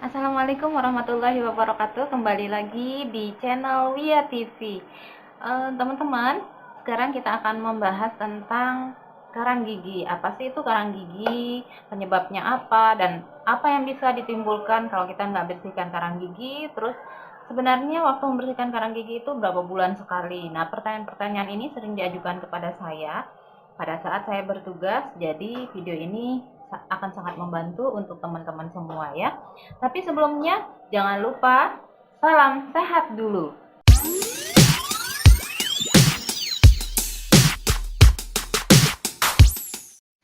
Assalamualaikum warahmatullahi wabarakatuh. Kembali lagi di channel Wia TV. Teman-teman, sekarang kita akan membahas tentang karang gigi. Apa sih itu karang gigi? Penyebabnya apa? Dan apa yang bisa ditimbulkan kalau kita nggak bersihkan karang gigi? Terus sebenarnya waktu membersihkan karang gigi itu berapa bulan sekali? Nah, pertanyaan-pertanyaan ini sering diajukan kepada saya pada saat saya bertugas. Jadi video ini akan sangat membantu untuk teman-teman semua ya. Tapi sebelumnya jangan lupa salam sehat dulu.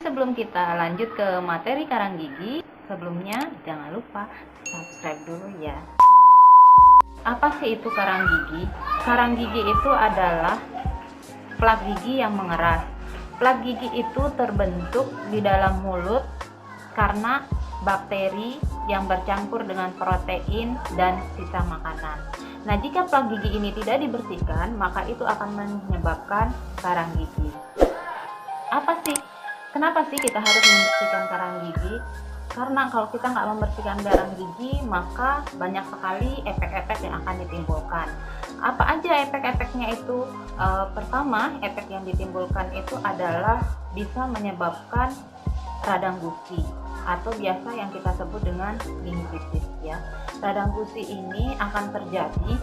Sebelum kita lanjut ke materi karang gigi, sebelumnya jangan lupa subscribe dulu ya. Apa sih itu karang gigi? Karang gigi itu adalah plak gigi yang mengeras. Plak gigi itu terbentuk di dalam mulut karena bakteri yang bercampur dengan protein dan sisa makanan. Nah, jika plak gigi ini tidak dibersihkan, maka itu akan menyebabkan karang gigi. Kenapa sih kita harus membersihkan karang gigi? Karena kalau kita nggak membersihkan karang gigi, maka banyak sekali efek-efek yang akan ditimbulkan. Apa aja efek-efeknya itu? Pertama, efek yang ditimbulkan itu adalah bisa menyebabkan radang gusi atau biasa yang kita sebut dengan gingivitis ya. Radang gusi ini akan terjadi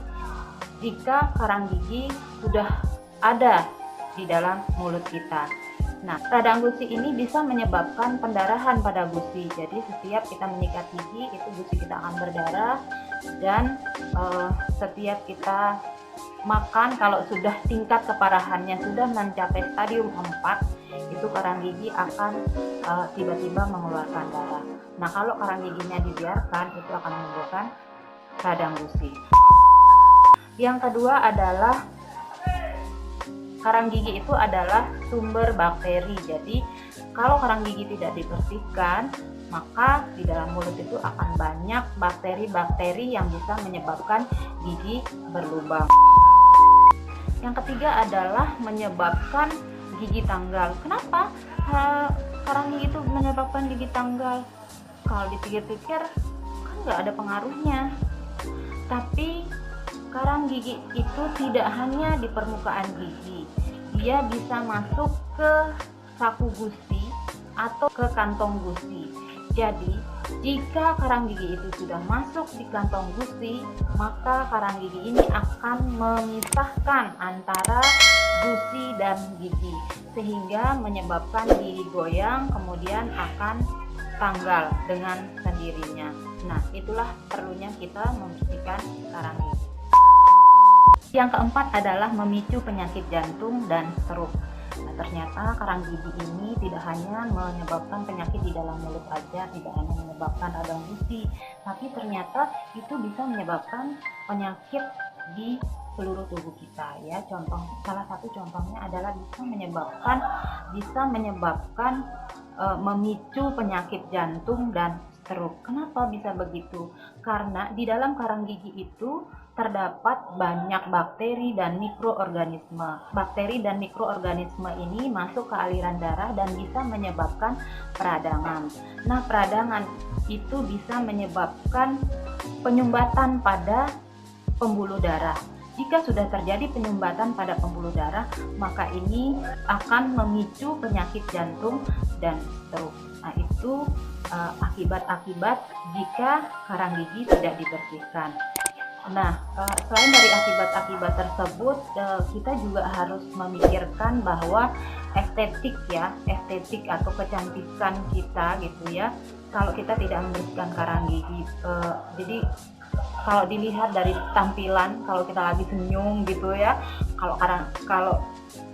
jika karang gigi sudah ada di dalam mulut kita. Nah, radang gusi ini bisa menyebabkan pendarahan pada gusi. Jadi setiap kita menyikat gigi itu gusi kita akan berdarah, dan setiap kita makan kalau sudah tingkat keparahannya sudah mencapai stadium 4, itu karang gigi akan tiba-tiba mengeluarkan darah. Nah, kalau karang giginya dibiarkan, itu akan menimbulkan radang gusi. Yang kedua adalah karang gigi itu adalah sumber bakteri. Jadi kalau karang gigi tidak dibersihkan, maka di dalam mulut itu akan banyak bakteri-bakteri yang bisa menyebabkan gigi berlubang. Yang ketiga adalah menyebabkan gigi tanggal. Kenapa karang gigi itu menyebabkan gigi tanggal? Kalau dipikir-pikir kan nggak ada pengaruhnya. Tapi karang gigi itu tidak hanya di permukaan gigi, dia bisa masuk ke saku gusi atau ke kantong gusi. Jadi jika karang gigi itu sudah masuk di kantong gusi, maka karang gigi ini akan memisahkan antara gusi dan gigi, sehingga menyebabkan gigi goyang, kemudian akan tanggal dengan sendirinya. Nah, itulah perlunya kita membersihkan karang gigi. Yang keempat adalah memicu penyakit jantung dan stroke. Nah, ternyata karang gigi ini tidak hanya menyebabkan penyakit di dalam mulut aja, tidak hanya menyebabkan radang gusi, tapi ternyata itu bisa menyebabkan penyakit di seluruh tubuh kita ya. Salah satu contohnya adalah bisa menyebabkan memicu penyakit jantung dan stroke. Kenapa bisa begitu? Karena di dalam karang gigi itu terdapat banyak bakteri dan mikroorganisme. Bakteri dan mikroorganisme ini masuk ke aliran darah dan bisa menyebabkan peradangan. Nah, peradangan itu bisa menyebabkan penyumbatan pada pembuluh darah. Jika sudah terjadi penyumbatan pada pembuluh darah, maka ini akan memicu penyakit jantung dan stroke. Nah, itu akibat-akibat jika karang gigi tidak dibersihkan. Nah, selain dari akibat-akibat tersebut, kita juga harus memikirkan bahwa estetik atau kecantikan kita gitu ya. Kalau kita tidak membersihkan karang gigi, jadi kalau dilihat dari tampilan, kalau kita lagi senyum gitu ya, kalau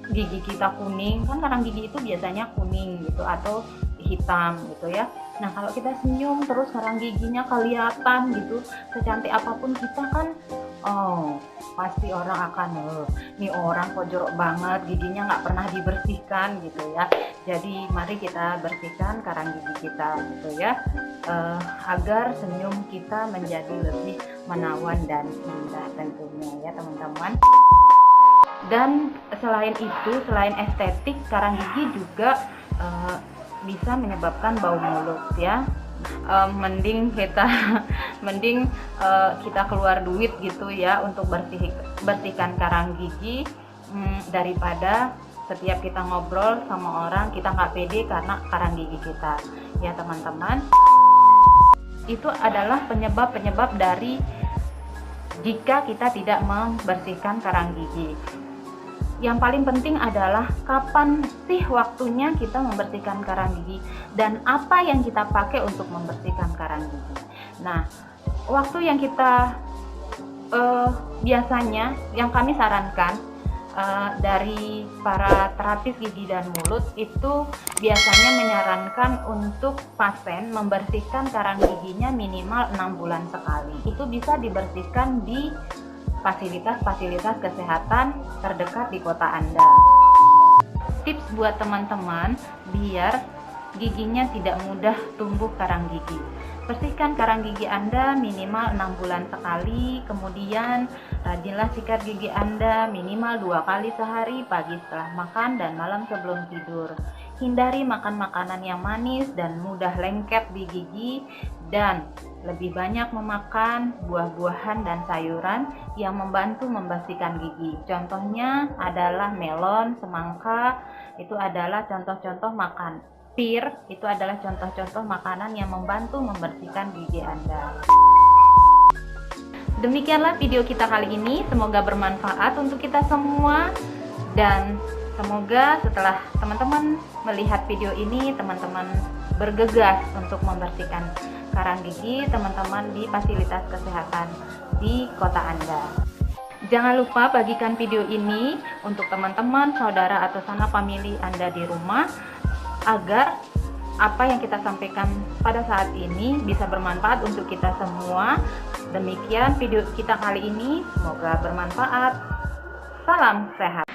gigi kita kuning, kan karang gigi itu biasanya kuning gitu atau hitam gitu ya. Nah, kalau kita senyum terus karang giginya kelihatan gitu, secantik apapun kita kan, pasti orang akan, nih orang kok jorok banget, giginya nggak pernah dibersihkan gitu ya. Jadi mari kita bersihkan karang gigi kita gitu ya, agar senyum kita menjadi lebih menawan dan indah tentunya ya teman-teman. Dan selain itu, selain estetik, karang gigi juga bisa menyebabkan bau mulut ya. Mending kita kita keluar duit gitu ya untuk bersihkan karang gigi, daripada setiap kita ngobrol sama orang kita nggak pede karena karang gigi kita ya teman-teman. Itu adalah penyebab dari jika kita tidak membersihkan karang gigi. Yang paling penting adalah kapan sih waktunya kita membersihkan karang gigi dan apa yang kita pakai untuk membersihkan karang gigi. Nah, waktu yang kita biasanya yang kami sarankan dari para terapis gigi dan mulut itu biasanya menyarankan untuk pasien membersihkan karang giginya minimal 6 bulan sekali. Itu bisa dibersihkan di fasilitas kesehatan terdekat di kota Anda. Tips buat teman-teman biar giginya tidak mudah tumbuh karang gigi. Bersihkan karang gigi Anda minimal 6 bulan sekali, kemudian rajinlah sikat gigi Anda minimal 2 kali sehari, pagi setelah makan dan malam sebelum tidur. Hindari makan makanan yang manis dan mudah lengket di gigi, dan lebih banyak memakan buah-buahan dan sayuran yang membantu membersihkan gigi. Contohnya adalah melon, semangka, itu adalah contoh-contoh makan. Pir, itu adalah contoh-contoh makanan yang membantu membersihkan gigi Anda. Demikianlah video kita kali ini, semoga bermanfaat untuk kita semua, dan semoga setelah teman-teman melihat video ini, teman-teman bergegas untuk membersihkan karang gigi teman-teman di fasilitas kesehatan di kota Anda. Jangan lupa bagikan video ini untuk teman-teman, saudara, atau sanak famili Anda di rumah, agar apa yang kita sampaikan pada saat ini bisa bermanfaat untuk kita semua. Demikian video kita kali ini, semoga bermanfaat. Salam sehat.